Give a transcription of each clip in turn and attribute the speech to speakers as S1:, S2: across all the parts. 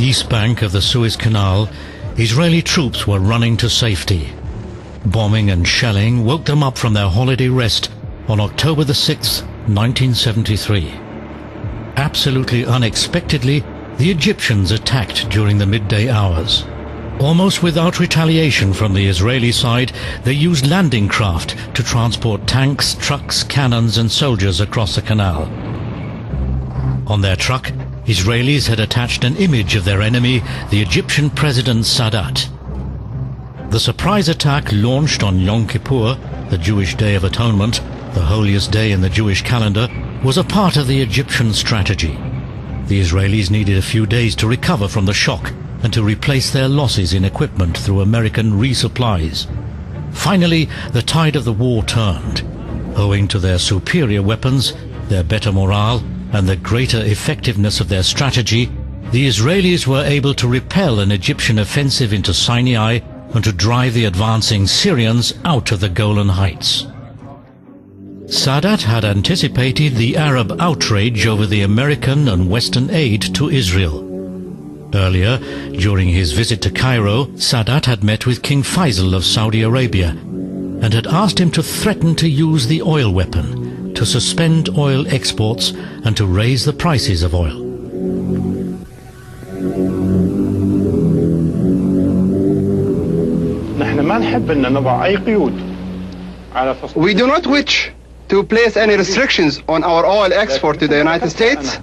S1: east bank of the Suez Canal, Israeli troops were running to safety. Bombing and shelling woke them up from their holiday rest on October the 6th, 1973. Absolutely unexpectedly, the Egyptians attacked during the midday hours. Almost without retaliation from the Israeli side, they used landing craft to transport tanks, trucks, cannons and soldiers across the canal. On their truck, Israelis had attached an image of their enemy, the Egyptian President Sadat. The surprise attack launched on Yom Kippur, the Jewish Day of Atonement, the holiest day in the Jewish calendar, was a part of the Egyptian strategy. The Israelis needed a few days to recover from the shock and to replace their losses in equipment through American resupplies. Finally, the tide of the war turned. Owing to their superior weapons, their better morale, and the greater effectiveness of their strategy, the Israelis were able to repel an Egyptian offensive into Sinai and to drive the advancing Syrians out of the Golan Heights. Sadat had anticipated the Arab outrage over the American and Western aid to Israel. Earlier, during his visit to Cairo, Sadat had met with King Faisal of Saudi Arabia and had asked him to threaten to use the oil weapon, to suspend oil exports and to raise the prices of oil.
S2: We do not wish to place any restrictions on our oil export to the United States,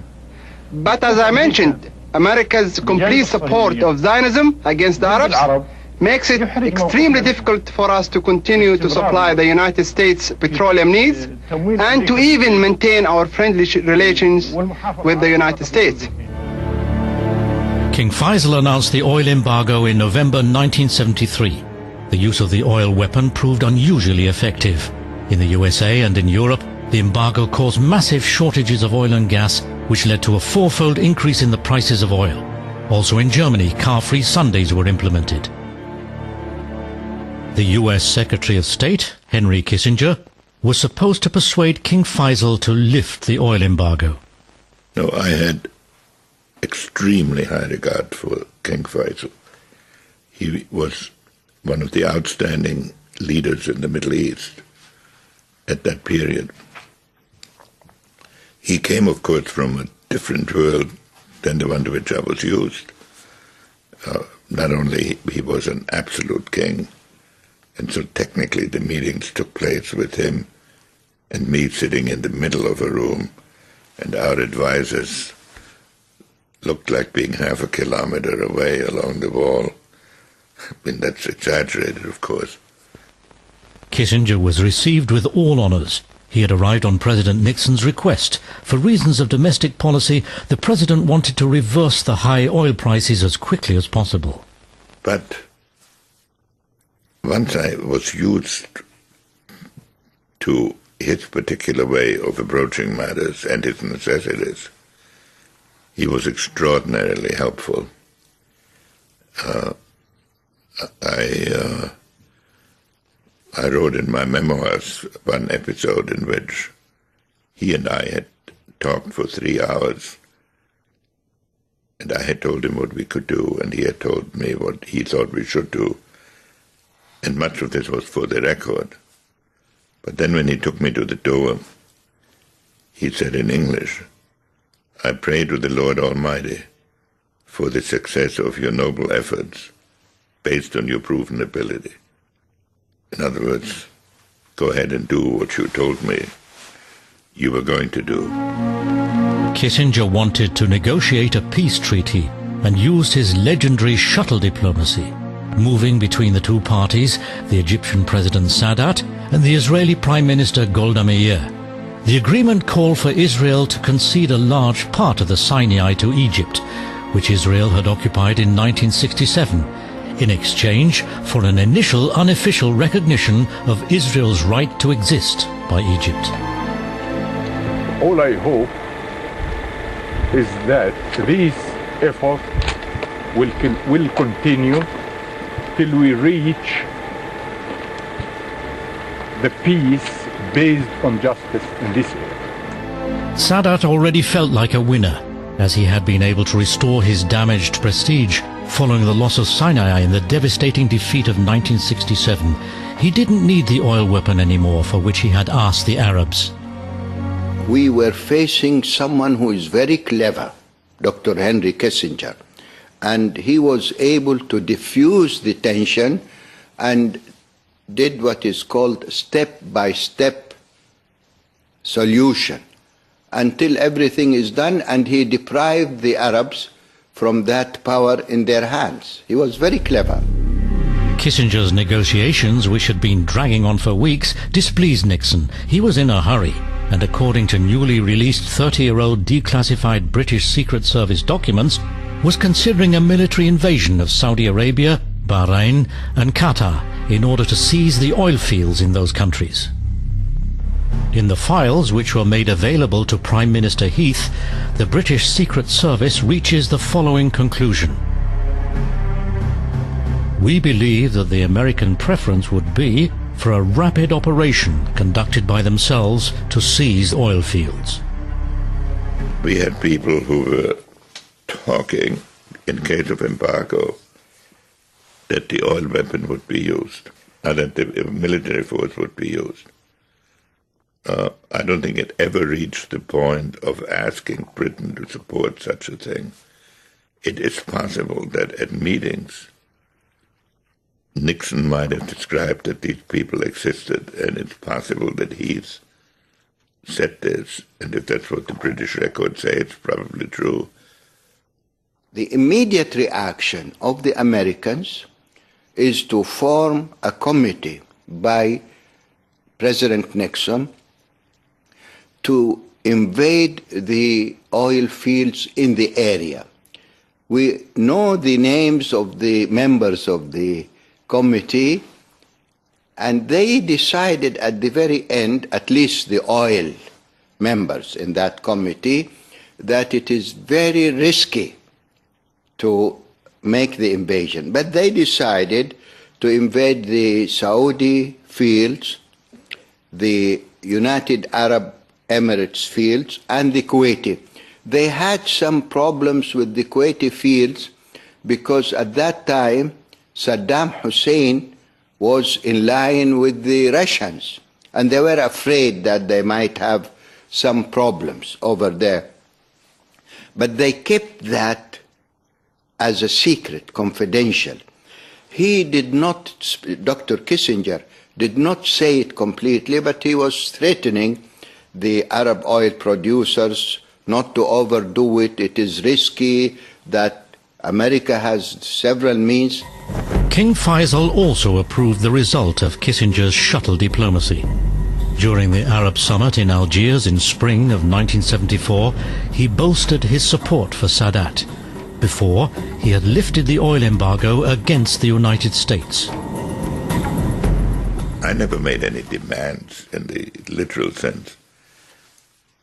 S2: but as I mentioned, America's complete support of Zionism against the Arabs makes it extremely difficult for us to continue to supply the United States petroleum needs and to even maintain our friendly relations with the United States.
S1: King Faisal announced the oil embargo in November 1973. The use of the oil weapon proved unusually effective. In the USA and in Europe, the embargo caused massive shortages of oil and gas, which led to a fourfold increase in the prices of oil. Also in Germany, car-free Sundays were implemented. The US Secretary of State, Henry Kissinger, was supposed to persuade King Faisal to lift the oil embargo.
S3: No, I had extremely high regard for King Faisal. He was one of the outstanding leaders in the Middle East at that period. He came, of course, from a different world than the one to which I was used. Not only he was an absolute king, and so technically the meetings took place with him and me sitting in the middle of a room, and our advisors looked like being half a kilometer away along the wall. I mean, that's exaggerated, of course.
S1: Kissinger was received with all honors. He had arrived on President Nixon's request. For reasons of domestic policy, the president wanted to reverse the high oil prices as quickly as possible.
S3: But once I was used to his particular way of approaching matters and his necessities, he was extraordinarily helpful. I wrote in my memoirs one episode in which he and I had talked for 3 hours, and I had told him what we could do, and he had told me what he thought we should do, and much of this was for the record. But then when he took me to the door, he said in English, "I pray to the Lord Almighty for the success of your noble efforts based on your proven ability." In other words, go ahead and do what you told me you were going to do.
S1: Kissinger wanted to negotiate a peace treaty and used his legendary shuttle diplomacy, moving between the two parties, the Egyptian President Sadat and the Israeli Prime Minister Golda Meir. The agreement called for Israel to concede a large part of the Sinai to Egypt, which Israel had occupied in 1967, in exchange for an initial unofficial recognition of Israel's right to exist by Egypt.
S4: All I hope is that this effort will continue till we reach the peace based on justice in this area.
S1: Sadat already felt like a winner. as he had been able to restore his damaged prestige following the loss of Sinai in the devastating defeat of 1967. He didn't need the oil weapon anymore for which he had asked the Arabs.
S5: We were facing someone who is very clever, Dr. Henry Kissinger, and he was able to diffuse the tension and did what is called step-by-step solution until everything is done, and he deprived the Arabs from that power in their hands. He was very clever.
S1: Kissinger's negotiations, which had been dragging on for weeks, displeased Nixon. He was in a hurry, and according to newly released 30-year-old declassified British Secret Service documents, was considering a military invasion of Saudi Arabia, Bahrain and Qatar in order to seize the oil fields in those countries. In the files which were made available to Prime Minister Heath, the British Secret Service reaches the following conclusion. We believe that the American preference would be for a rapid operation conducted by themselves to seize oil fields.
S3: We had people who were talking, in case of embargo, that the oil weapon would be used, and that the military force would be used. I don't think it ever reached the point of asking Britain to support such a thing. It is possible that at meetings, Nixon might have described that these people existed, and it's possible that he's said this, and if that's what the British records say, it's probably true.
S5: The immediate reaction of the Americans is to form a committee by President Nixon to invade the oil fields in the area. We know the names of the members of the committee, and they decided at the very end, at least the oil members in that committee, that it is very risky to make the invasion. But they decided to invade the Saudi fields, the United Arab Emirates fields, and the Kuwaiti. They had some problems with the Kuwaiti fields because at that time Saddam Hussein was in line with the Russians, and they were afraid that they might have some problems over there. But they kept that as a secret, confidential. He did not, Dr. Kissinger did not say it completely, but he was threatening the Arab oil producers not to overdo it. It is risky, that America has several means.
S1: King Faisal also approved the result of Kissinger's shuttle diplomacy. During the Arab summit in Algiers in spring of 1974, he bolstered his support for Sadat. Before, he had lifted the oil embargo against the United States.
S3: I never made any demands in the literal sense.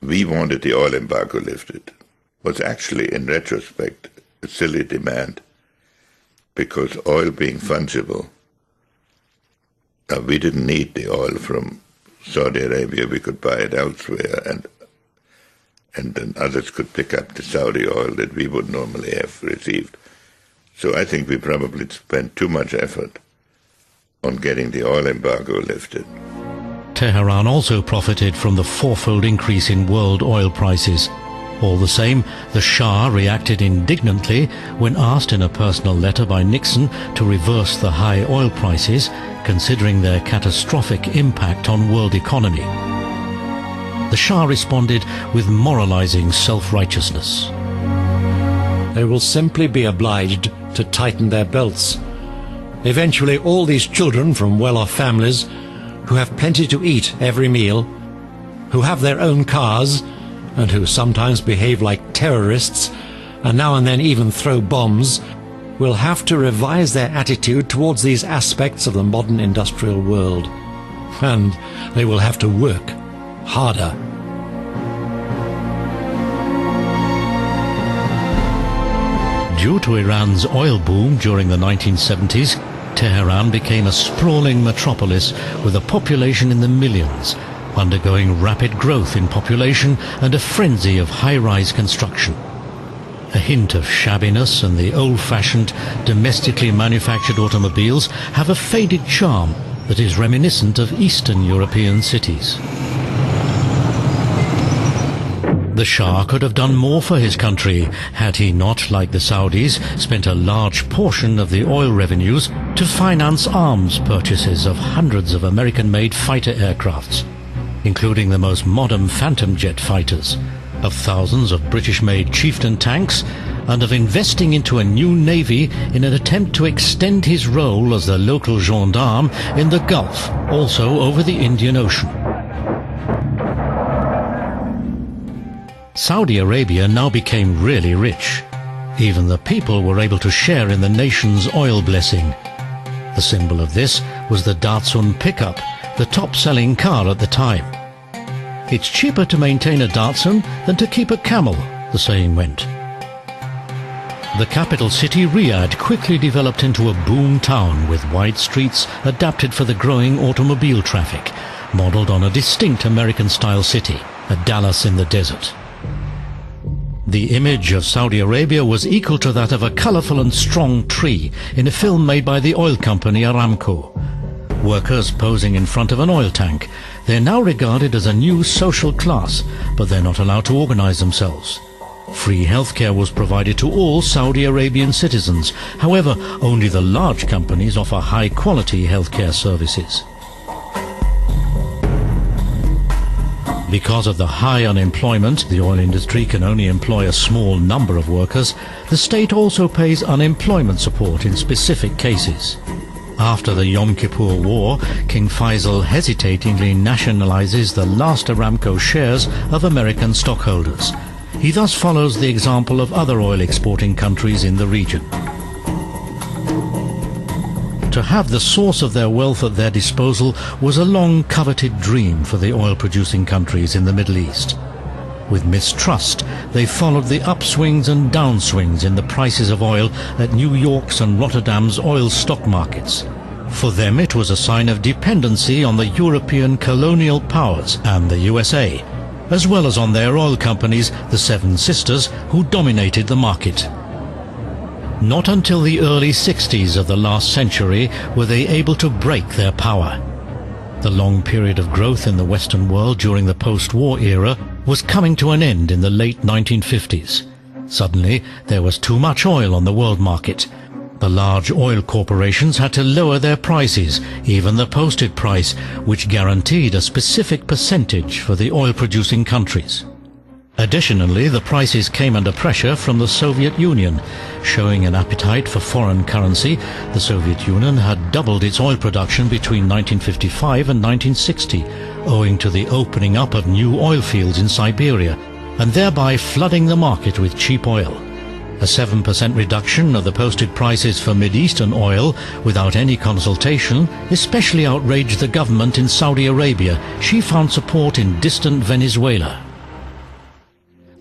S3: We wanted the oil embargo lifted. It was actually, in retrospect, a silly demand, because oil being fungible, we didn't need the oil from Saudi Arabia. We could buy it elsewhere, and then others could pick up the Saudi oil that we would normally have received. So I think we probably spent too much effort on getting the oil embargo lifted.
S1: Tehran also profited from the fourfold increase in world oil prices. All the same, the Shah reacted indignantly when asked in a personal letter by Nixon to reverse the high oil prices, considering their catastrophic impact on world economy. The Shah responded with moralizing self-righteousness.
S6: They will simply be obliged to tighten their belts. Eventually, all these children from well-off families, who have plenty to eat every meal, who have their own cars, and who sometimes behave like terrorists, and now and then even throw bombs, will have to revise their attitude towards these aspects of the modern industrial world. And they will have to work harder.
S1: Due to Iran's oil boom during the 1970s, Tehran became a sprawling metropolis with a population in the millions, undergoing rapid growth in population and a frenzy of high-rise construction. A hint of shabbiness and the old-fashioned, domestically manufactured automobiles have a faded charm that is reminiscent of Eastern European cities. The Shah could have done more for his country had he not, like the Saudis, spent a large portion of the oil revenues to finance arms purchases of hundreds of American-made fighter aircrafts, including the most modern Phantom jet fighters, of thousands of British-made Chieftain tanks, and of investing into a new navy in an attempt to extend his role as the local gendarme in the Gulf, also over the Indian Ocean. Saudi Arabia now became really rich. Even the people were able to share in the nation's oil blessing. The symbol of this was the Datsun pickup, the top-selling car at the time. It's cheaper to maintain a Datsun than to keep a camel, the saying went. The capital city, Riyadh, quickly developed into a boom town with wide streets adapted for the growing automobile traffic, modeled on a distinct American-style city, a Dallas in the desert. The image of Saudi Arabia was equal to that of a colorful and strong tree in a film made by the oil company Aramco. Workers posing in front of an oil tank. They're now regarded as a new social class, but they're not allowed to organize themselves. Free healthcare was provided to all Saudi Arabian citizens. However, only the large companies offer high-quality healthcare services. Because of the high unemployment, the oil industry can only employ a small number of workers. The state also pays unemployment support in specific cases. After the Yom Kippur War, King Faisal hesitatingly nationalizes the last Aramco shares of American stockholders. He thus follows the example of other oil-exporting countries in the region. To have the source of their wealth at their disposal was a long-coveted dream for the oil-producing countries in the Middle East. With mistrust, they followed the upswings and downswings in the prices of oil at New York's and Rotterdam's oil stock markets. For them it was a sign of dependency on the European colonial powers and the USA, as well as on their oil companies, the Seven Sisters, who dominated the market. Not until the early 60s of the last century were they able to break their power. The long period of growth in the Western world during the post-war era was coming to an end in the late 1950s. Suddenly, there was too much oil on the world market. The large oil corporations had to lower their prices, even the posted price, which guaranteed a specific percentage for the oil-producing countries. Additionally, the prices came under pressure from the Soviet Union. Showing an appetite for foreign currency, the Soviet Union had doubled its oil production between 1955 and 1960, owing to the opening up of new oil fields in Siberia, and thereby flooding the market with cheap oil. A 7% reduction of the posted prices for Mid-Eastern oil without any consultation especially outraged the government in Saudi Arabia. She found support in distant Venezuela.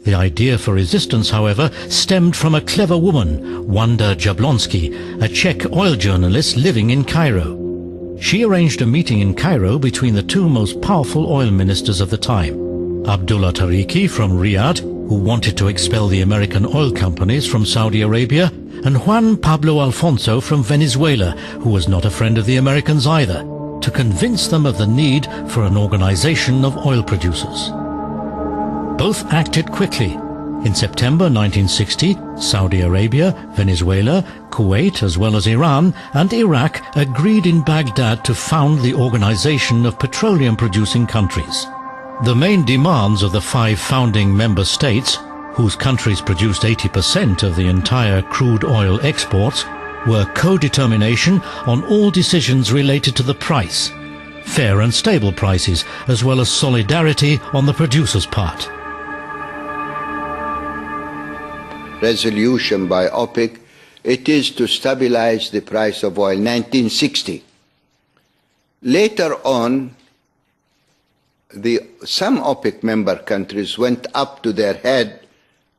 S1: The idea for resistance, however, stemmed from a clever woman, Wanda Jablonski, a Czech oil journalist living in Cairo. She arranged a meeting in Cairo between the two most powerful oil ministers of the time, Abdullah Tariki from Riyadh, who wanted to expel the American oil companies from Saudi Arabia, and Juan Pablo Alfonso from Venezuela, who was not a friend of the Americans either, to convince them of the need for an organization of oil producers. Both acted quickly. In September 1960, Saudi Arabia, Venezuela, Kuwait, as well as Iran and Iraq agreed in Baghdad to found the Organization of Petroleum-Producing Countries. The main demands of the 5 founding member states, whose countries produced 80% of the entire crude oil exports, were co-determination on all decisions related to the price, fair and stable prices, as well as solidarity on the producer's part.
S5: Resolution by OPEC, it is to stabilize the price of oil, 1960. Later on, some OPEC member countries went up to their head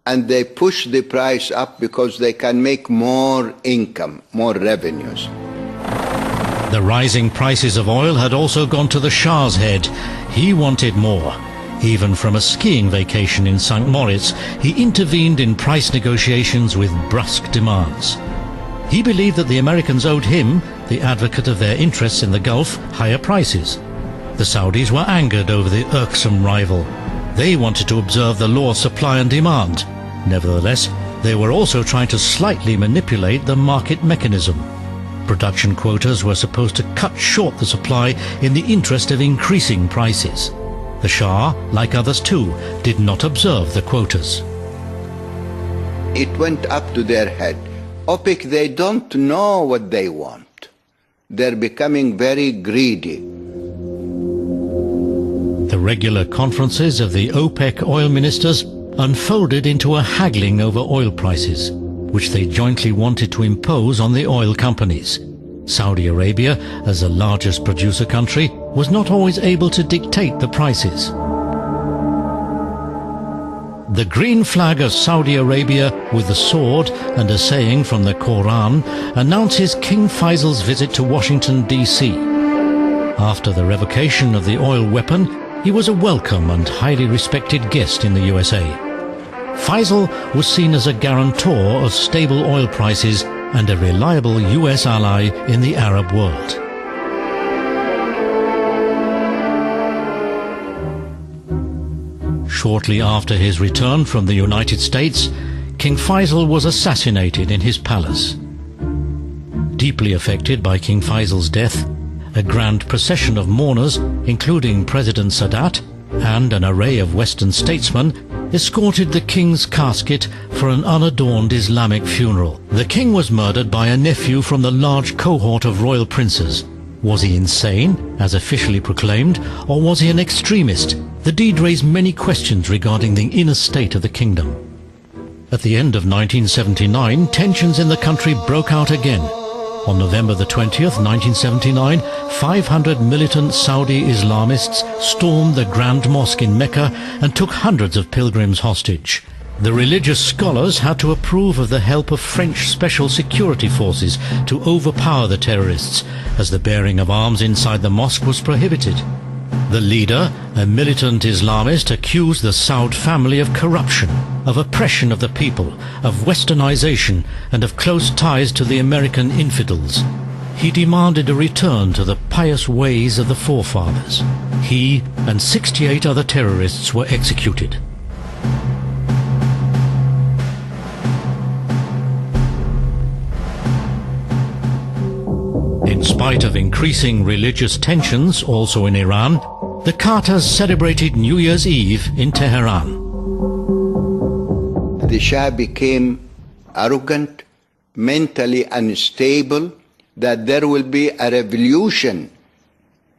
S5: and they pushed the price up because they can make more income, more revenues.
S1: The rising prices of oil had also gone to the Shah's head. He wanted more. Even from a skiing vacation in St. Moritz, he intervened in price negotiations with brusque demands. He believed that the Americans owed him, the advocate of their interests in the Gulf, higher prices. The Saudis were angered over the irksome rival. They wanted to observe the law of supply and demand. Nevertheless, they were also trying to slightly manipulate the market mechanism. Production quotas were supposed to cut short the supply in the interest of increasing prices. The Shah, like others too, did not observe the quotas.
S5: It went up to their head. OPEC, they don't know what they want. They're becoming very greedy.
S1: The regular conferences of the OPEC oil ministers unfolded into a haggling over oil prices, which they jointly wanted to impose on the oil companies. Saudi Arabia, as the largest producer country, was not always able to dictate the prices. The green flag of Saudi Arabia with the sword and a saying from the Quran announces King Faisal's visit to Washington, D.C. After the revocation of the oil weapon, he was a welcome and highly respected guest in the USA. Faisal was seen as a guarantor of stable oil prices and a reliable US ally in the Arab world. Shortly after his return from the United States, King Faisal was assassinated in his palace. Deeply affected by King Faisal's death, a grand procession of mourners, including President Sadat and an array of Western statesmen, escorted the king's casket for an unadorned Islamic funeral. The king was murdered by a nephew from the large cohort of royal princes. Was he insane, as officially proclaimed, or was he an extremist? The deed raised many questions regarding the inner state of the kingdom. At the end of 1979, tensions in the country broke out again. On November the 20th, 1979, 500 militant Saudi Islamists stormed the Grand Mosque in Mecca and took hundreds of pilgrims hostage. The religious scholars had to approve of the help of French special security forces to overpower the terrorists, as the bearing of arms inside the mosque was prohibited. The leader, a militant Islamist, accused the Saud family of corruption, of oppression of the people, of westernization, and of close ties to the American infidels. He demanded a return to the pious ways of the forefathers. He and 68 other terrorists were executed. In spite of increasing religious tensions also in Iran, the Carters celebrated New Year's Eve in Tehran.
S5: The Shah became arrogant, mentally unstable, that there will be a revolution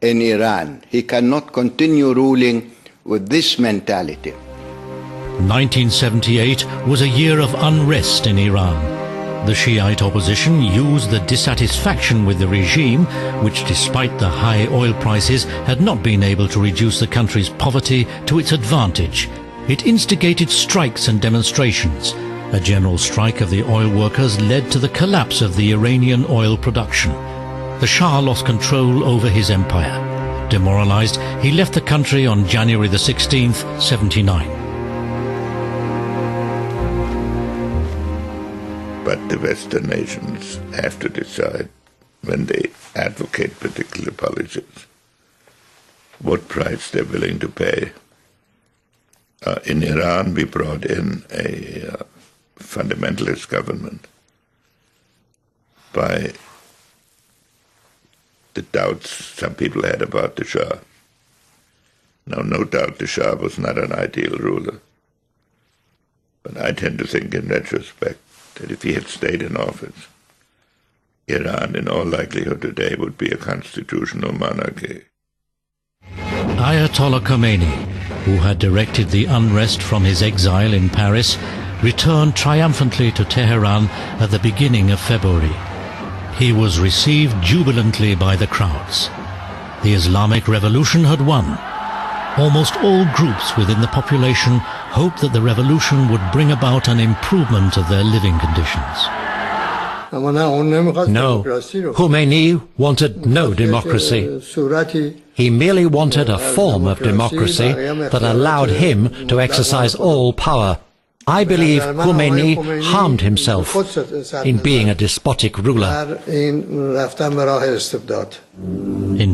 S5: in Iran. He cannot continue ruling with this mentality.
S1: 1978 was a year of unrest in Iran. The Shiite opposition used the dissatisfaction with the regime, which despite the high oil prices had not been able to reduce the country's poverty, to its advantage. It instigated strikes and demonstrations. A general strike of the oil workers led to the collapse of the Iranian oil production. The Shah lost control over his empire. Demoralized, he left the country on January the 16th, 79.
S3: But the Western nations have to decide, when they advocate particular policies, what price they're willing to pay. In Iran, we brought in a fundamentalist government by the doubts some people had about the Shah. Now, no doubt the Shah was not an ideal ruler, but I tend to think in retrospect that if he had stayed in office, Iran in all likelihood today would be a constitutional monarchy.
S1: Ayatollah Khomeini, who had directed the unrest from his exile in Paris, returned triumphantly to Tehran at the beginning of February. He was received jubilantly by the crowds. The Islamic Revolution had won. Almost all groups within the population hoped that the revolution would bring about an improvement of their living conditions.
S6: No, Khomeini wanted no democracy. He merely wanted a form of democracy that allowed him to exercise all power. I believe Khomeini harmed himself in being a despotic ruler.
S1: In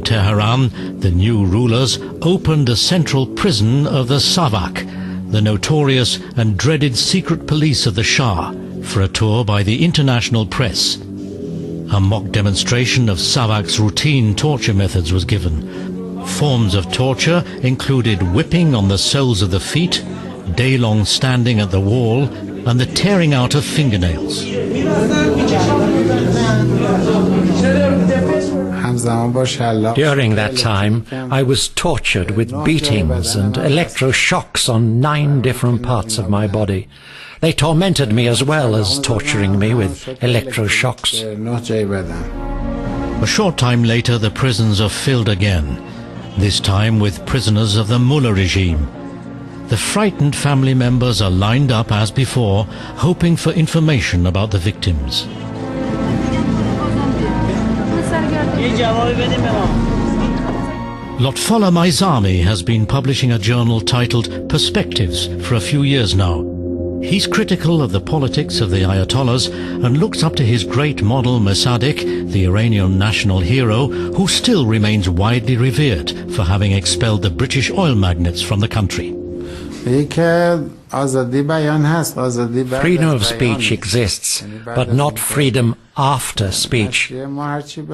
S1: Tehran, the new rulers opened a central prison of the Savak, the notorious and dreaded secret police of the Shah, for a tour by the international press. A mock demonstration of Savak's routine torture methods was given. Forms of torture included whipping on the soles of the feet, day-long standing at the wall, and the tearing out of fingernails.
S6: During that time, I was tortured with beatings and electroshocks on 9 different parts of my body. They tormented me as well as torturing me with electroshocks.
S1: A short time later, the prisons are filled again, this time with prisoners of the Mullah regime. The frightened family members are lined up as before, hoping for information about the victims. Lotfollah Maizami has been publishing a journal titled Perspectives for a few years now. He's critical of the politics of the Ayatollahs and looks up to his great model Mossadegh, the Iranian national hero, who still remains widely revered for having expelled the British oil magnates from the country.
S6: Freedom of speech exists, but not freedom after speech.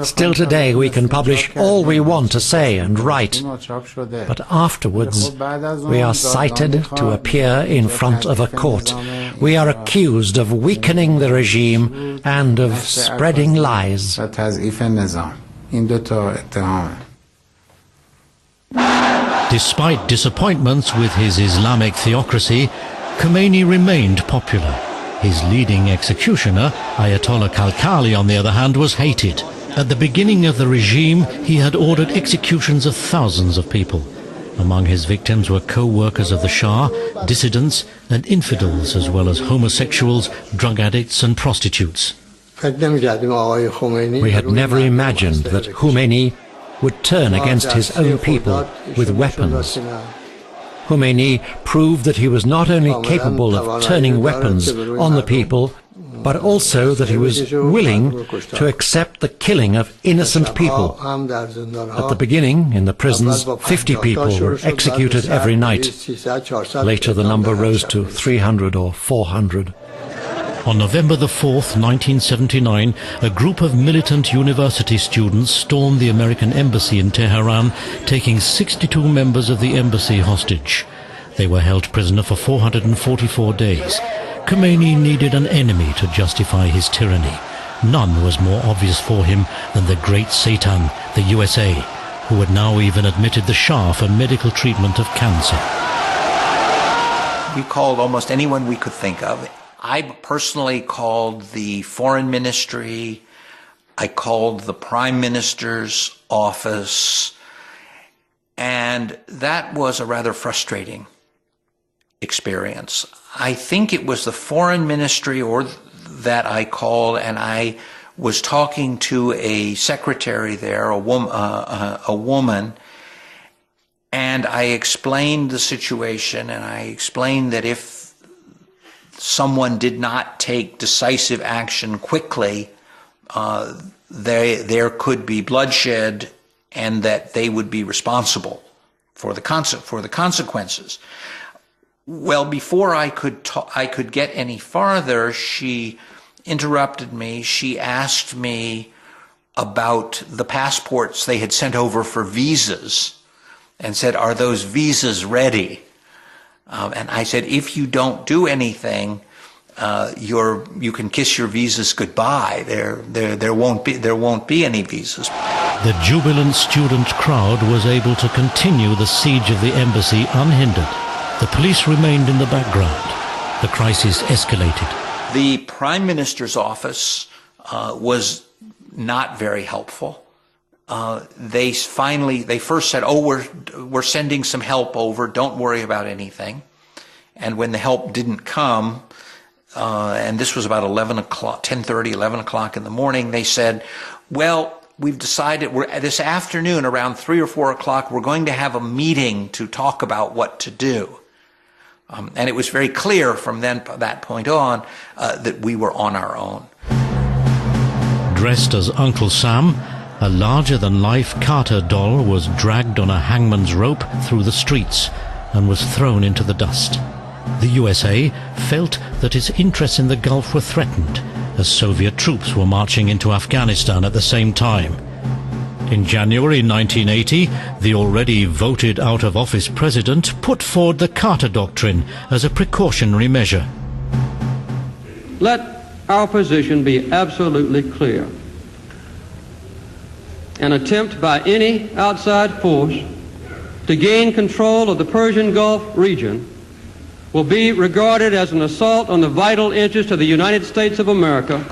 S6: Still today we can publish all we want to say and write, but afterwards we are cited to appear in front of a court. We are accused of weakening the regime and of spreading lies.
S1: Despite disappointments with his Islamic theocracy, Khomeini remained popular. His leading executioner, Ayatollah Khalkhali, on the other hand, was hated. At the beginning of the regime, he had ordered executions of thousands of people. Among his victims were co-workers of the Shah, dissidents and infidels, as well as homosexuals, drug addicts and prostitutes.
S6: We had never imagined that Khomeini would turn against his own people with weapons. Khomeini proved that he was not only capable of turning weapons on the people, but also that he was willing to accept the killing of innocent people. At the beginning, in the prisons, 50 people were executed every night. Later the number rose to 300 or 400.
S1: On November the 4th, 1979, a group of militant university students stormed the American embassy in Tehran, taking 62 members of the embassy hostage. They were held prisoner for 444 days. Khomeini needed an enemy to justify his tyranny. None was more obvious for him than the great Satan, the USA, who had now even admitted the Shah for medical treatment of cancer.
S7: We called almost anyone we could think of. I personally called the foreign ministry, I called the prime minister's office, and that was a rather frustrating experience. I think it was the foreign ministry that I called, and I was talking to a secretary there, a woman, and I explained the situation, and I explained that if someone did not take decisive action quickly, there could be bloodshed, and that they would be responsible for the consequences. Well, before I could get any farther, she interrupted me. She asked me about the passports they had sent over for visas, and said, "Are those visas ready?" And I said, if you don't do anything, you can kiss your visas goodbye. There won't be any visas.
S1: The jubilant student crowd was able to continue the siege of the embassy unhindered. The police remained in the background. The crisis escalated.
S7: The Prime Minister's office was not very helpful. They first said, "Oh, we're sending some help over. Don't worry about anything." And when the help didn't come, and this was about 11 o'clock, 10:30, 11 o'clock in the morning, they said, well, we've decided this afternoon around 3 or 4 o'clock, we're going to have a meeting to talk about what to do. And it was very clear from that point on that we were on our own.
S1: Dressed as Uncle Sam, a larger-than-life Carter doll was dragged on a hangman's rope through the streets and was thrown into the dust. The USA felt that its interests in the Gulf were threatened, as Soviet troops were marching into Afghanistan at the same time. In January 1980, the already voted out-of-office president put forward the Carter Doctrine as a precautionary measure.
S8: Let our position be absolutely clear. An attempt by any outside force to gain control of the Persian Gulf region will be regarded as an assault on the vital interests of the United States of America,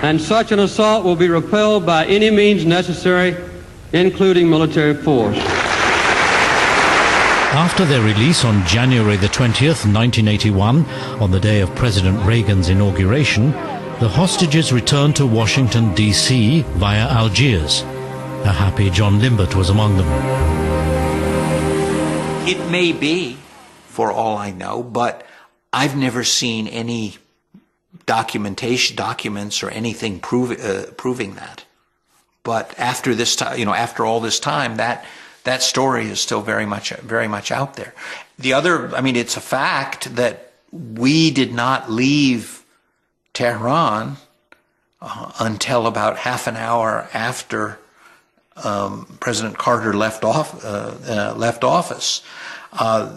S8: and such an assault will be repelled by any means necessary, including military force.
S1: After their release on January the 20th, 1981, on the day of President Reagan's inauguration, the hostages returned to Washington, D.C. via Algiers. A happy John Limbert was among them.
S7: It may be, for all I know, but I've never seen any documents or anything proving that. But after this time, after all this time, that story is still very much out there. The other, it's a fact that we did not leave Tehran until about half an hour after President Carter left office.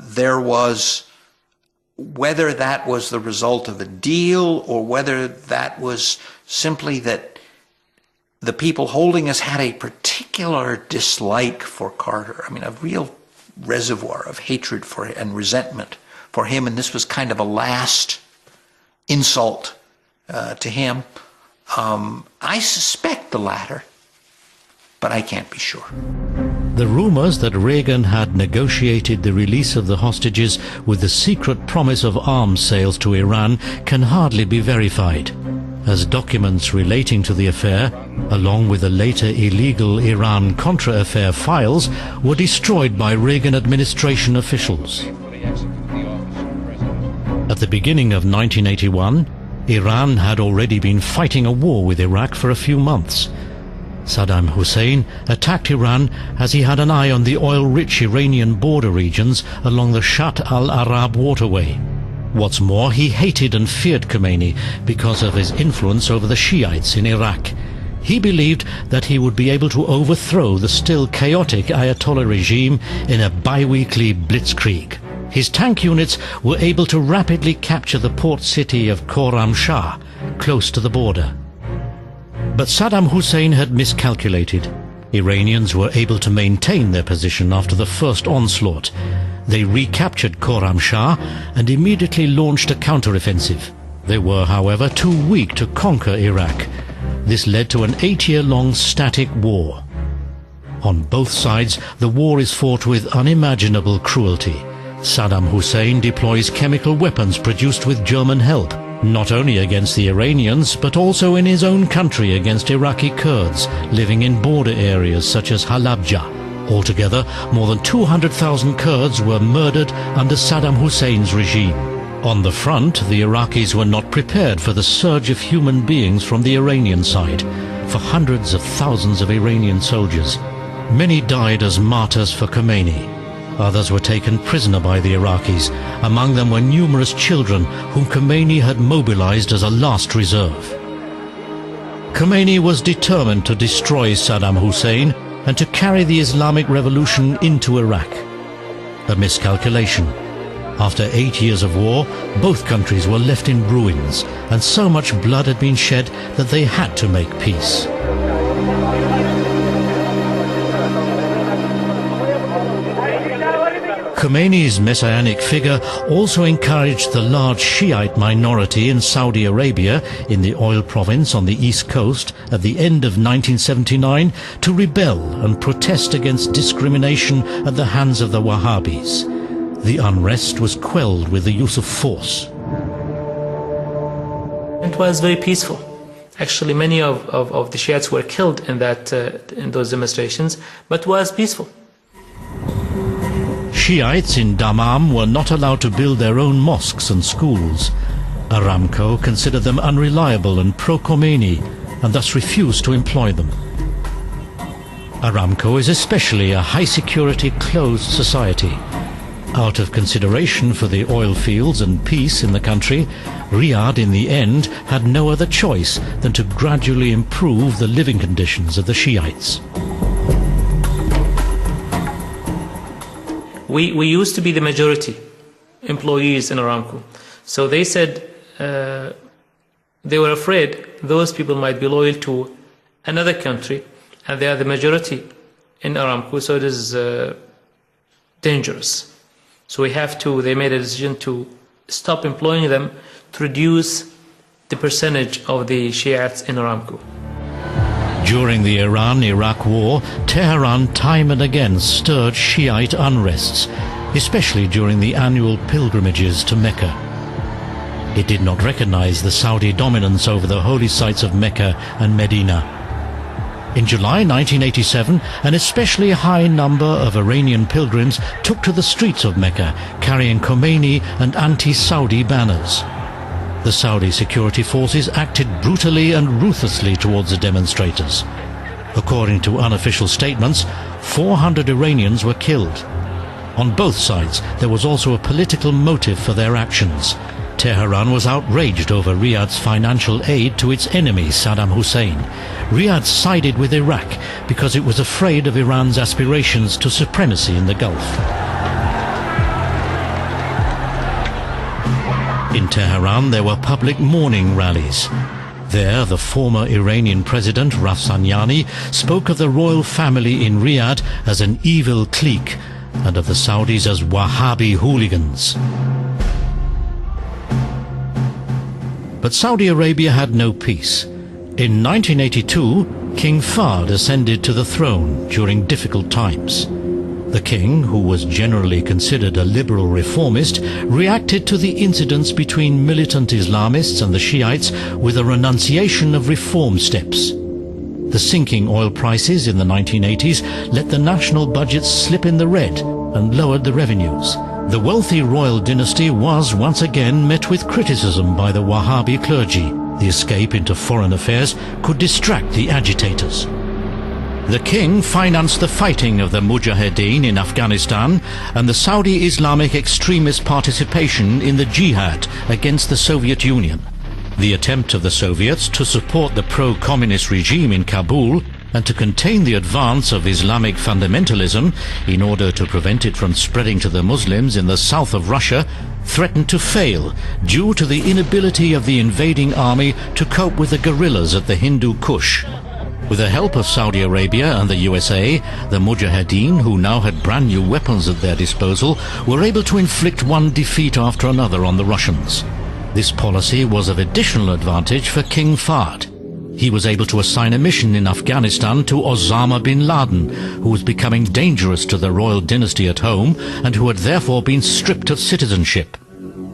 S7: There was, whether that was the result of a deal or whether that was simply that the people holding us had a particular dislike for Carter. A real reservoir of hatred for and resentment for him, and this was kind of a last insult to him. I suspect the latter, but I can't be sure.
S1: The rumors that Reagan had negotiated the release of the hostages with the secret promise of arms sales to Iran can hardly be verified, as documents relating to the affair, along with the later illegal Iran-Contra affair files, were destroyed by Reagan administration officials. At the beginning of 1981, Iran had already been fighting a war with Iraq for a few months. Saddam Hussein attacked Iran as he had an eye on the oil-rich Iranian border regions along the Shatt al-Arab waterway. What's more, he hated and feared Khomeini because of his influence over the Shiites in Iraq. He believed that he would be able to overthrow the still chaotic Ayatollah regime in a bi-weekly blitzkrieg. His tank units were able to rapidly capture the port city of Khorramshahr, close to the border. But Saddam Hussein had miscalculated. Iranians were able to maintain their position after the first onslaught. They recaptured Khorramshahr and immediately launched a counteroffensive. They were, however, too weak to conquer Iraq. This led to an 8-year-long static war. On both sides, the war is fought with unimaginable cruelty. Saddam Hussein deploys chemical weapons produced with German help, not only against the Iranians, but also in his own country against Iraqi Kurds living in border areas such as Halabja. Altogether, more than 200,000 Kurds were murdered under Saddam Hussein's regime. On the front, the Iraqis were not prepared for the surge of human beings from the Iranian side, for hundreds of thousands of Iranian soldiers. Many died as martyrs for Khomeini. Others were taken prisoner by the Iraqis. Among them were numerous children whom Khomeini had mobilized as a last reserve. Khomeini was determined to destroy Saddam Hussein and to carry the Islamic Revolution into Iraq. A miscalculation. After 8 years of war, both countries were left in ruins, and so much blood had been shed that they had to make peace. Khomeini's messianic figure also encouraged the large Shiite minority in Saudi Arabia, in the oil province on the east coast, at the end of 1979, to rebel and protest against discrimination at the hands of the Wahhabis. The unrest was quelled with the use of force.
S9: was very peaceful. Actually, many of the Shiites were killed in those demonstrations, but was peaceful.
S1: Shiites in Dammam were not allowed to build their own mosques and schools. Aramco considered them unreliable and pro-Khomeini, and thus refused to employ them. Aramco is especially a high-security, closed society. Out of consideration for the oil fields and peace in the country, Riyadh in the end had no other choice than to gradually improve the living conditions of the Shiites.
S9: We used to be the majority employees in Aramco. So they said they were afraid those people might be loyal to another country, and they are the majority in Aramco, so it is dangerous. So they made a decision to stop employing them to reduce the percentage of the Shiites in Aramco.
S1: During the Iran-Iraq war, Tehran time and again stirred Shiite unrests, especially during the annual pilgrimages to Mecca. It did not recognize the Saudi dominance over the holy sites of Mecca and Medina. In July 1987, an especially high number of Iranian pilgrims took to the streets of Mecca, carrying Khomeini and anti-Saudi banners. The Saudi security forces acted brutally and ruthlessly towards the demonstrators. According to unofficial statements, 400 Iranians were killed. On both sides, there was also a political motive for their actions. Tehran was outraged over Riyadh's financial aid to its enemy, Saddam Hussein. Riyadh sided with Iraq because it was afraid of Iran's aspirations to supremacy in the Gulf. In Tehran, there were public mourning rallies. There, the former Iranian president, Rafsanjani, spoke of the royal family in Riyadh as an evil clique and of the Saudis as Wahhabi hooligans. But Saudi Arabia had no peace. In 1982, King Fahd ascended to the throne during difficult times. The king, who was generally considered a liberal reformist, reacted to the incidents between militant Islamists and the Shiites with a renunciation of reform steps. The sinking oil prices in the 1980s let the national budget slip in the red and lowered the revenues. The wealthy royal dynasty was once again met with criticism by the Wahhabi clergy. The escape into foreign affairs could distract the agitators. The king financed the fighting of the Mujahideen in Afghanistan and the Saudi Islamic extremist participation in the jihad against the Soviet Union. The attempt of the Soviets to support the pro-communist regime in Kabul and to contain the advance of Islamic fundamentalism in order to prevent it from spreading to the Muslims in the south of Russia threatened to fail due to the inability of the invading army to cope with the guerrillas at the Hindu Kush. With the help of Saudi Arabia and the USA, the Mujahideen, who now had brand new weapons at their disposal, were able to inflict one defeat after another on the Russians. This policy was of additional advantage for King Fahd. He was able to assign a mission in Afghanistan to Osama bin Laden, who was becoming dangerous to the royal dynasty at home and who had therefore been stripped of citizenship.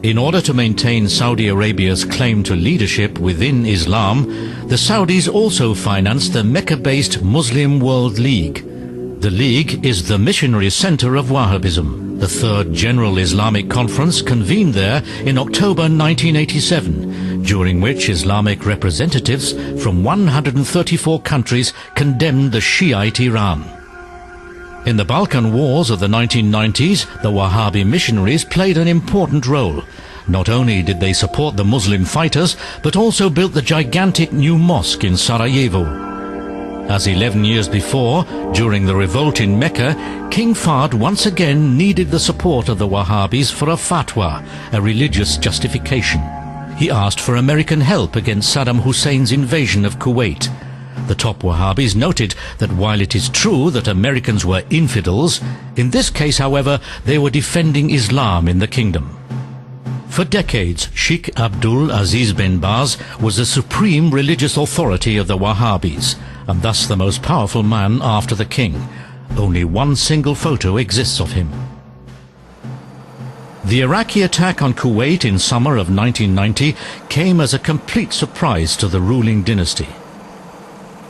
S1: In order to maintain Saudi Arabia's claim to leadership within Islam, the Saudis also financed the Mecca-based Muslim World League. The League is the missionary center of Wahhabism. The Third General Islamic Conference convened there in October 1987, during which Islamic representatives from 134 countries condemned the Shiite Iran. In the Balkan Wars of the 1990s, the Wahhabi missionaries played an important role. Not only did they support the Muslim fighters, but also built the gigantic new mosque in Sarajevo. As 11 years before, during the revolt in Mecca, King Fahd once again needed the support of the Wahhabis for a fatwa, a religious justification. He asked for American help against Saddam Hussein's invasion of Kuwait. The top Wahhabis noted that while it is true that Americans were infidels, in this case, however, they were defending Islam in the kingdom. For decades, Sheikh Abdul Aziz bin Baz was the supreme religious authority of the Wahhabis, and thus the most powerful man after the king. Only one single photo exists of him. The Iraqi attack on Kuwait in summer of 1990 came as a complete surprise to the ruling dynasty.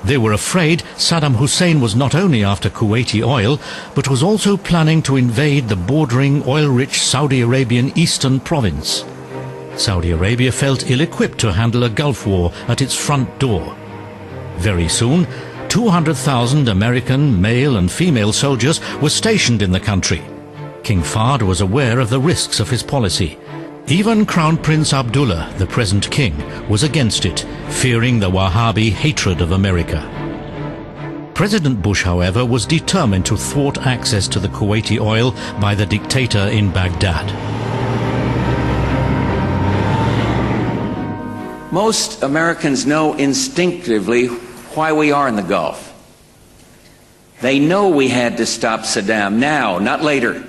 S1: They were afraid Saddam Hussein was not only after Kuwaiti oil, but was also planning to invade the bordering oil-rich Saudi Arabian eastern province. Saudi Arabia felt ill-equipped to handle a Gulf war at its front door. Very soon, 200,000 American male and female soldiers were stationed in the country. King Fahd was aware of the risks of his policy. Even Crown Prince Abdullah, the present king, was against it, fearing the Wahhabi hatred of America. President Bush, however, was determined to thwart access to the Kuwaiti oil by the dictator in Baghdad.
S10: Most Americans know instinctively why we are in the Gulf. They know we had to stop Saddam now, not later.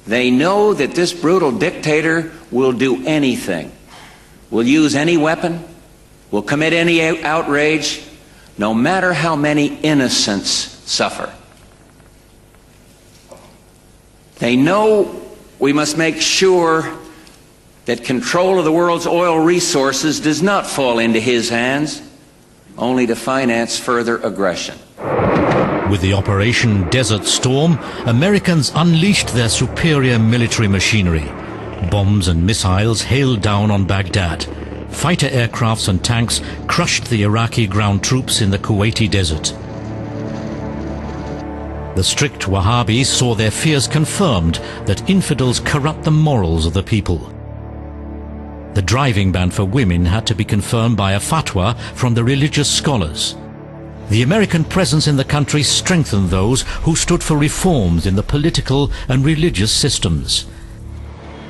S10: They know that this brutal dictator will do anything, will use any weapon, will commit any outrage, no matter how many innocents suffer. They know we must make sure that control of the world's oil resources does not fall into his hands, only to finance further aggression.
S1: With the Operation Desert Storm, Americans unleashed their superior military machinery. Bombs and missiles hailed down on Baghdad. Fighter aircrafts and tanks crushed the Iraqi ground troops in the Kuwaiti desert. The strict Wahhabis saw their fears confirmed that infidels corrupt the morals of the people. The driving ban for women had to be confirmed by a fatwa from the religious scholars. The American presence in the country strengthened those who stood for reforms in the political and religious systems.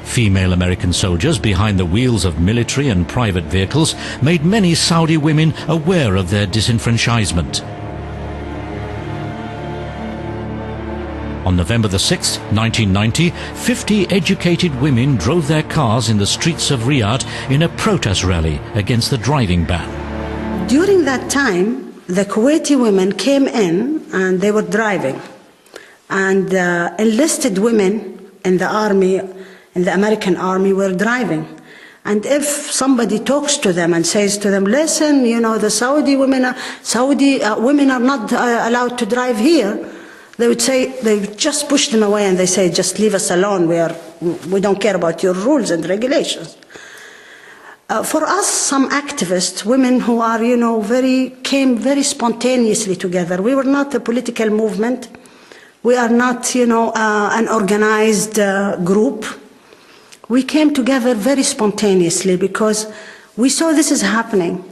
S1: Female American soldiers behind the wheels of military and private vehicles made many Saudi women aware of their disenfranchisement. On November the 6th, 1990, 50 educated women drove their cars in the streets of Riyadh in a protest rally against the driving ban.
S11: During that time, the Kuwaiti women came in and they were driving, and enlisted women in the army, in the American army, were driving. And if somebody talks to them and says to them, listen, you know, the Saudi women are not allowed to drive here, they would say, they would just push them away and they say, just leave us alone, we don't care about your rules and regulations. For us, some activists, women who are, you know, came very spontaneously together. We were not a political movement. We are not, you know, an organized group. We came together very spontaneously because we saw this is happening.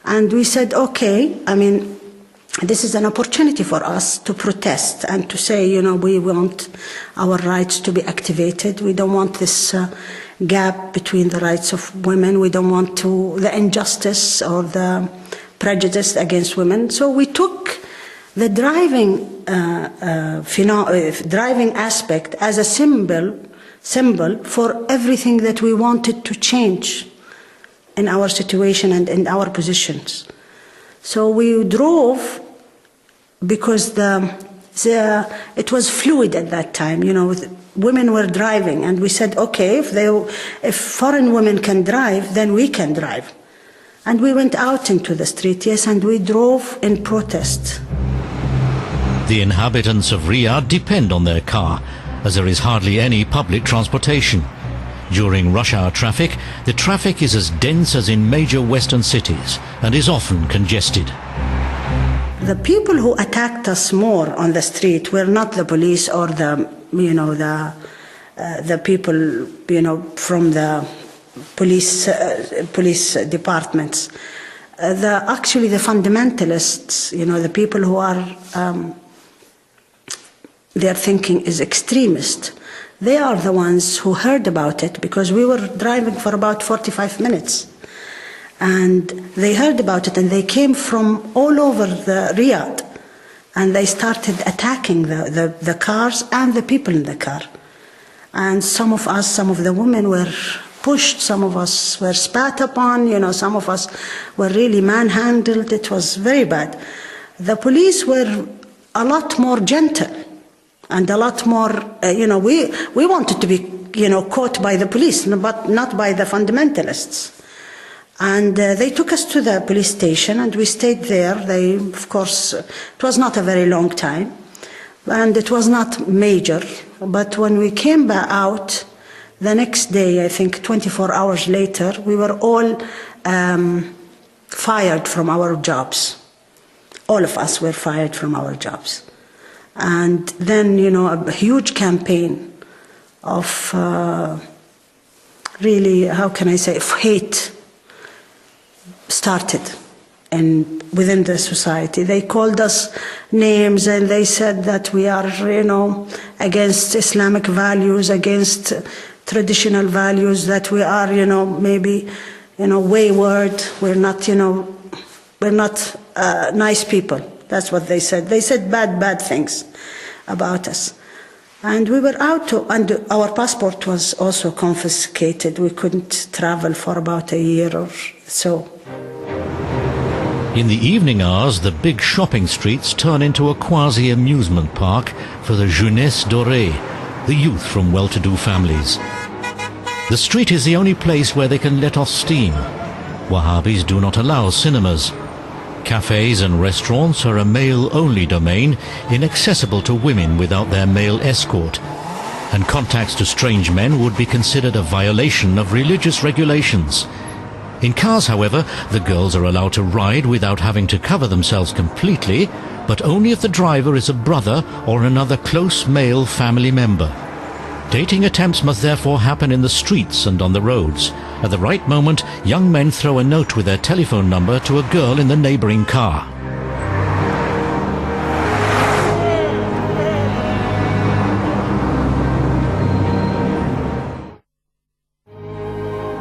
S11: And we said, okay, I mean, this is an opportunity for us to protest and to say, you know, we want our rights to be activated. We don't want this gap between the rights of women. We don't want the injustice or the prejudice against women. So we took the driving aspect as a symbol for everything that we wanted to change in our situation and in our positions. So we drove because it was fluid at that time, you know. Women were driving, and we said, okay, if foreign women can drive, then we can drive. And we went out into the street, yes, and we drove in protest.
S1: The inhabitants of Riyadh depend on their car, as there is hardly any public transportation. During rush hour traffic, the traffic is as dense as in major Western cities and is often congested.
S11: The people who attacked us more on the street were not the police or the people, you know, from the police departments. Actually, the fundamentalists, you know, the people who are their thinking is extremist. They are the ones who heard about it because we were driving for about 45 minutes. And they heard about it and they came from all over the Riyadh and they started attacking the cars and the people in the car. And some of the women were pushed, some of us were spat upon, you know, some of us were really manhandled. It was very bad. The police were a lot more gentle and a lot more, you know, we wanted to be caught by the police, but not by the fundamentalists. And they took us to the police station, and we stayed there. Of course, it was not a very long time, and it was not major. But when we came back out, the next day, I think 24 hours later, we were all fired from our jobs. All of us were fired from our jobs. And then, a huge campaign of really, how can I say, of hate started within the society. They called us names, and they said that we are, against Islamic values, against traditional values, that we are, maybe, wayward. We're not, nice people. That's what they said. They said bad things about us. And we were out, and our passport was also confiscated. We couldn't travel for about a year or so.
S1: In the evening hours, the big shopping streets turn into a quasi-amusement park for the jeunesse dorée, the youth from well-to-do families. The street is the only place where they can let off steam. Wahhabis do not allow cinemas. Cafes and restaurants are a male-only domain, inaccessible to women without their male escort. And contacts to strange men would be considered a violation of religious regulations. In cars, however, the girls are allowed to ride without having to cover themselves completely, but only if the driver is a brother or another close male family member. Dating attempts must therefore happen in the streets and on the roads. At the right moment, young men throw a note with their telephone number to a girl in the neighboring car.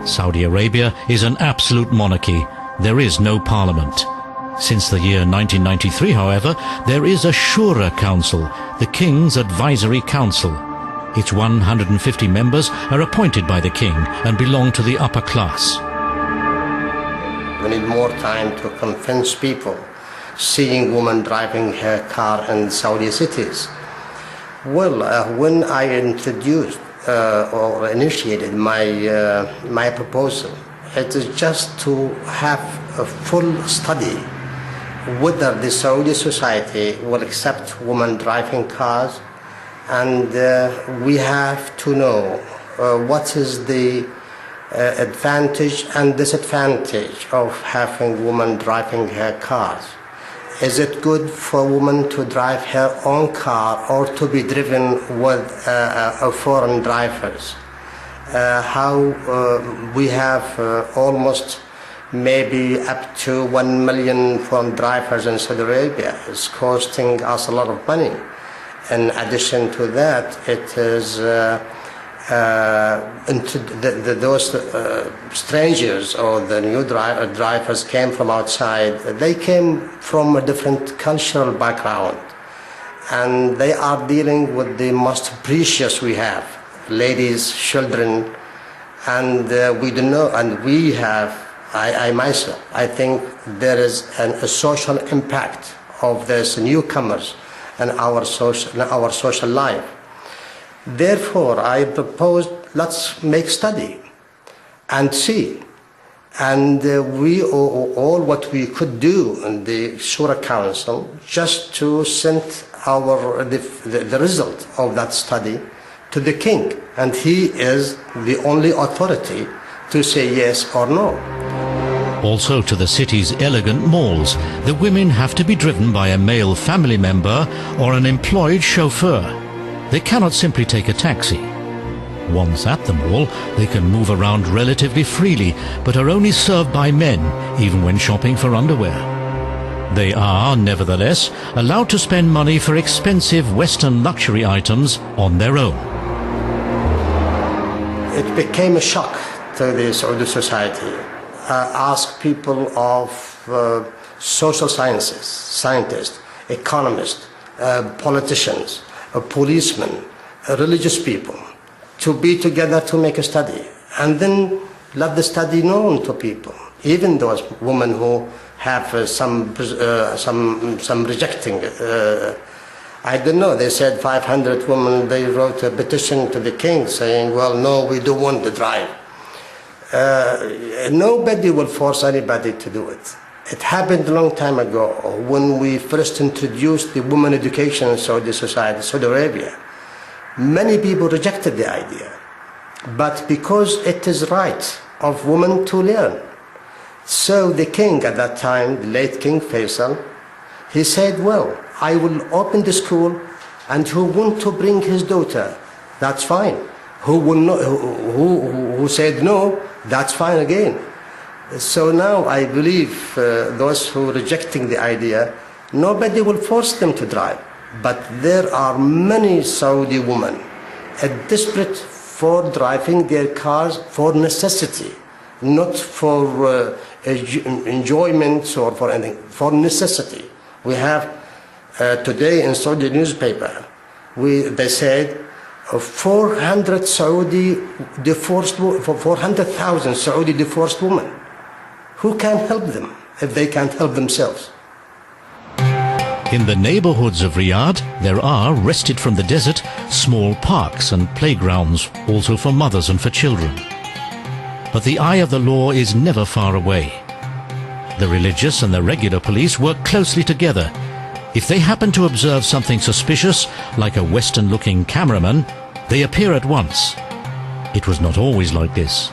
S1: Saudi Arabia is an absolute monarchy. There is no parliament. Since the year 1993, however, there is a Shura Council, the King's Advisory Council. Its 150 members are appointed by the King and belong to the upper class.
S12: We need more time to convince people seeing women driving her car in Saudi cities. Well, when I introduced or initiated my proposal, it is just to have a full study whether the Saudi society will accept women driving cars, and we have to know what is the advantage and disadvantage of having women driving her cars. Is it good for a woman to drive her own car or to be driven with foreign drivers? We have almost maybe up to 1 million foreign drivers in Saudi Arabia. It's costing us a lot of money. In addition to that, it is those strangers or the new drivers came from outside. They came from a different cultural background, and they are dealing with the most precious we have, ladies, children, and we don't know. And we have, I myself, I think there is a social impact of these newcomers in our social life. Therefore, I proposed, let's make study and see. And we all what we could do in the Shura Council, just to send the result of that study to the king. And he is the only authority to say yes or no.
S1: Also to the city's elegant malls, the women have to be driven by a male family member or an employed chauffeur. They cannot simply take a taxi. Once at the mall, they can move around relatively freely, but are only served by men, even when shopping for underwear. They are, nevertheless, allowed to spend money for expensive Western luxury items on their own.
S12: It became a shock to the Saudi society. Ask people of social sciences, scientists, economists, politicians, policemen, religious people, to be together to make a study, and then let the study known to people, even those women who have some rejecting I don't know, they said 500 women, they wrote a petition to the king saying, well, no, we don't want the drive. Nobody will force anybody to do it. It happened a long time ago when we first introduced the women education in Saudi society, Saudi Arabia. Many people rejected the idea, but because it is right of women to learn. So the king at that time, the late King Faisal, he said, well, I will open the school, and who want to bring his daughter, that's fine. Who will not, who said no, that's fine again. So now I believe those who are rejecting the idea, nobody will force them to drive. But there are many Saudi women desperate for driving their cars for necessity, not for enjoyment or for anything, for necessity. We have today in Saudi newspaper, they said 400,000 Saudi divorced women. Who can help them if they can't help themselves?
S1: In the neighborhoods of Riyadh, there are, wrested from the desert, small parks and playgrounds, also for mothers and for children. But the eye of the law is never far away. The religious and the regular police work closely together. If they happen to observe something suspicious, like a Western-looking cameraman, they appear at once. It was not always like this.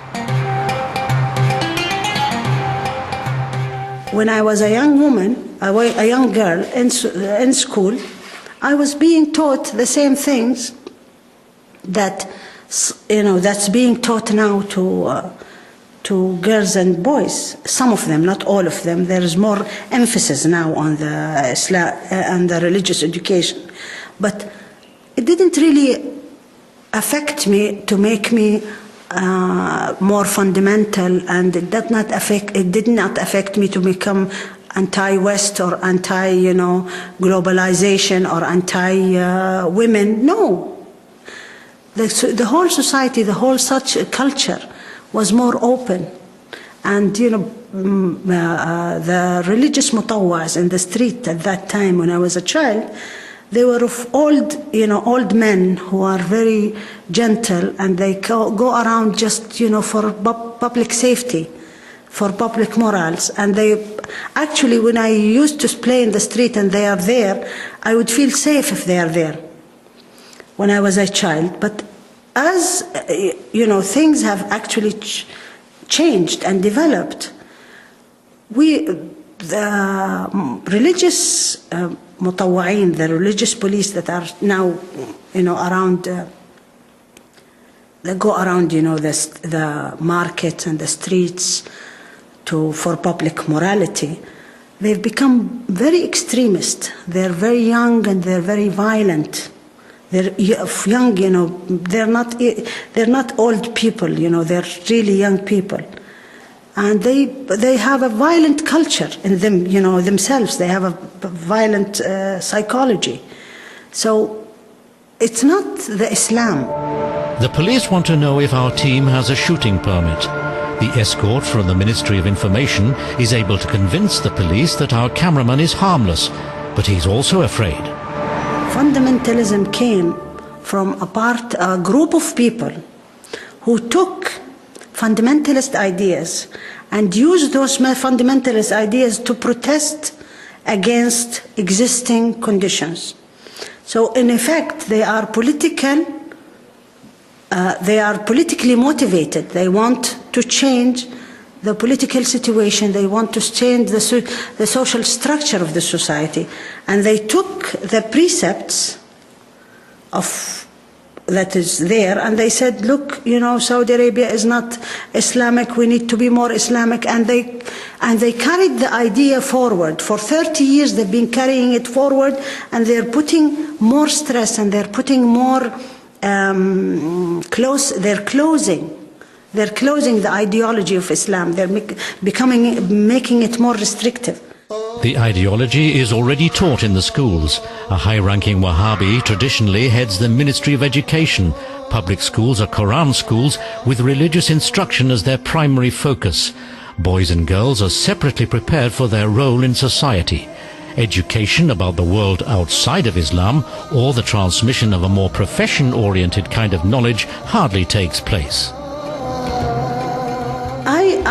S11: When I was a young woman, a young girl in school, I was being taught the same things that, that's being taught now to girls and boys. Some of them, not all of them. There is more emphasis now on the Islam and the religious education, but it didn't really affect me to make me more fundamental, and it did not affect me to become anti-West or globalization or anti-women. No. The whole society, the whole such culture was more open. And, the religious mutawwas in the street at that time when I was a child, they were of old men who are very gentle, and they go around just, for public safety, for public morals. And they, actually, when I used to play in the street and they are there, I would feel safe if they are there when I was a child. But as, things have actually changed and developed, the religious mutawwa'in, the religious police that are now, around, they go around, the markets and the streets for public morality, they've become very extremist. They're very young and they're very violent. They're young, they're not old people, they're really young people. And they have a violent culture in them, themselves. They have a violent psychology. So it's not the Islam.
S1: The police want to know if our team has a shooting permit. The escort from the Ministry of Information is able to convince the police that our cameraman is harmless, but he's also afraid.
S11: Fundamentalism came from a group of people who took fundamentalist ideas and used those fundamentalist ideas to protest against existing conditions. So in effect, they are politically motivated. They want to change the political situation. They want to change the social structure of the society. And they took the precepts that is there, and they said, look, Saudi Arabia is not Islamic, we need to be more Islamic, and they carried the idea forward. For 30 years they've been carrying it forward, and they're putting more stress, and they're putting more they're closing the ideology of Islam. They're making it more restrictive.
S1: The ideology is already taught in the schools. A high-ranking Wahhabi traditionally heads the Ministry of Education. Public schools are Quran schools with religious instruction as their primary focus. Boys and girls are separately prepared for their role in society. education about the world outside of Islam or the transmission of a more profession-oriented kind of knowledge hardly takes place.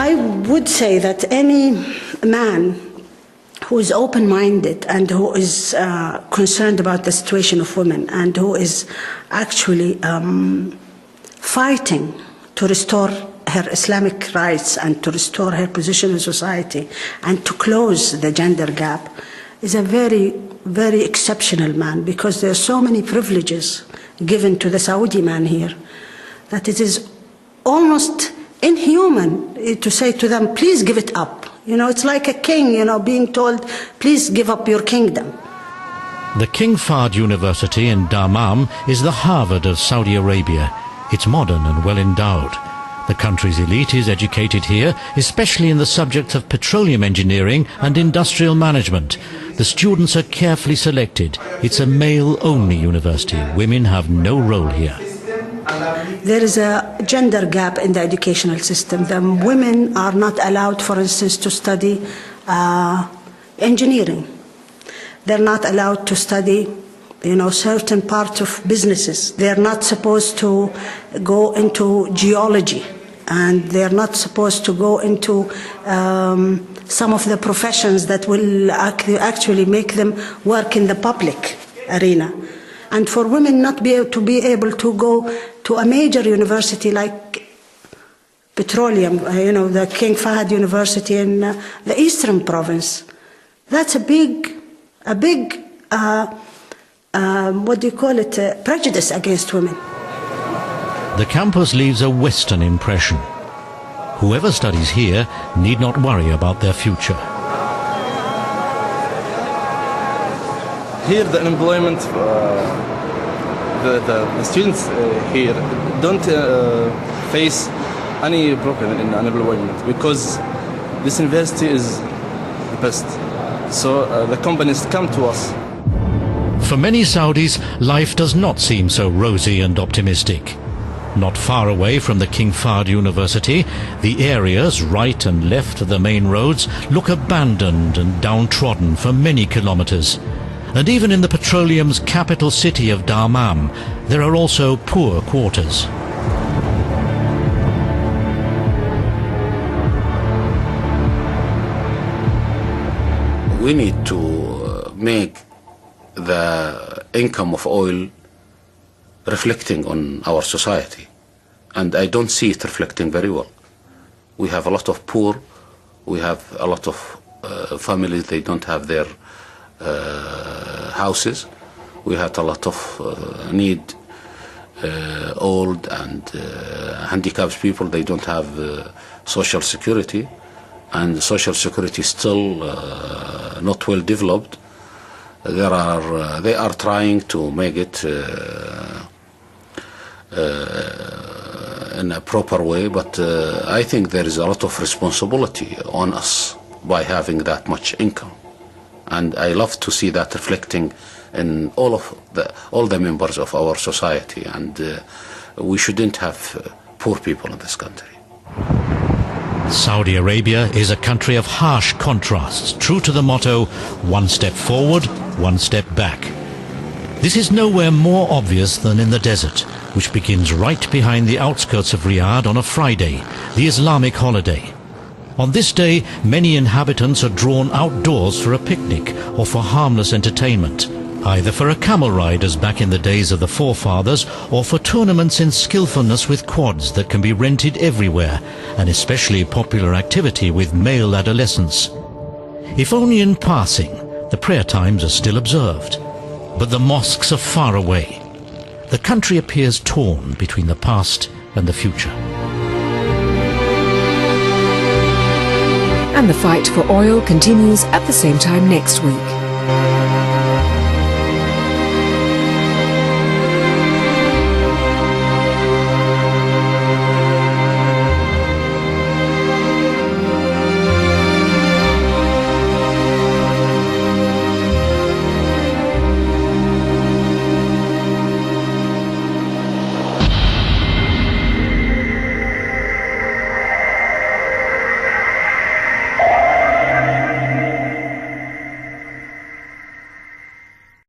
S11: I would say that any man who is open-minded and who is concerned about the situation of women and who is actually fighting to restore her Islamic rights and to restore her position in society and to close the gender gap is a very, very exceptional man, because there are so many privileges given to the Saudi man here that it is almost inhuman to say to them, please give it up. You know, it's like a king, you know, being told, please give up your kingdom.
S1: The King Fahd University in Dammam is the Harvard of Saudi Arabia. It's modern and well endowed. The country's elite is educated here, especially in the subjects of petroleum engineering and industrial management. The students are carefully selected. It's a male-only university. Women have no role here.
S11: There is a gender gap in the educational system. The women are not allowed, for instance, to study engineering. They're not allowed to study, you know, certain parts of businesses. They're not supposed to go into geology, and they're not supposed to go into some of the professions that will actually make them work in the public arena. And for women not to be able to go to a major university like petroleum, you know, the King Fahd University in the Eastern Province, that's a big what do you call it, prejudice against women.
S1: The campus leaves a Western impression. Whoever studies here need not worry about their future.
S13: Here the unemployment, the students here don't face any problem in unemployment, because this university is the best. So the companies come to us.
S1: For many Saudis, life does not seem so rosy and optimistic. Not far away from the King Fahd University, the areas right and left of the main roads look abandoned and downtrodden for many kilometers. And even in the petroleum's capital city of Dammam, there are also poor quarters.
S14: We need to make the income of oil reflecting on our society, and I don't see it reflecting very well. We have a lot of poor, we have a lot of families, they don't have their houses. We had a lot of old and handicapped people, they don't have social security, and social security is still not well developed. They are trying to make it in a proper way, but I think there is a lot of responsibility on us by having that much income, and I love to see that reflecting in all the members of our society, and we shouldn't have poor people in this country.
S1: Saudi Arabia is a country of harsh contrasts, true to the motto, one step forward, one step back. This is nowhere more obvious than in the desert, which begins right behind the outskirts of Riyadh on a Friday, the Islamic holiday. On this day, many inhabitants are drawn outdoors for a picnic or for harmless entertainment, either for a camel ride as back in the days of the forefathers, or for tournaments in skillfulness with quads that can be rented everywhere, an especially popular activity with male adolescents. If only in passing, the prayer times are still observed, but the mosques are far away. The country appears torn between the past and the future.
S15: And the fight for oil continues at the same time next week.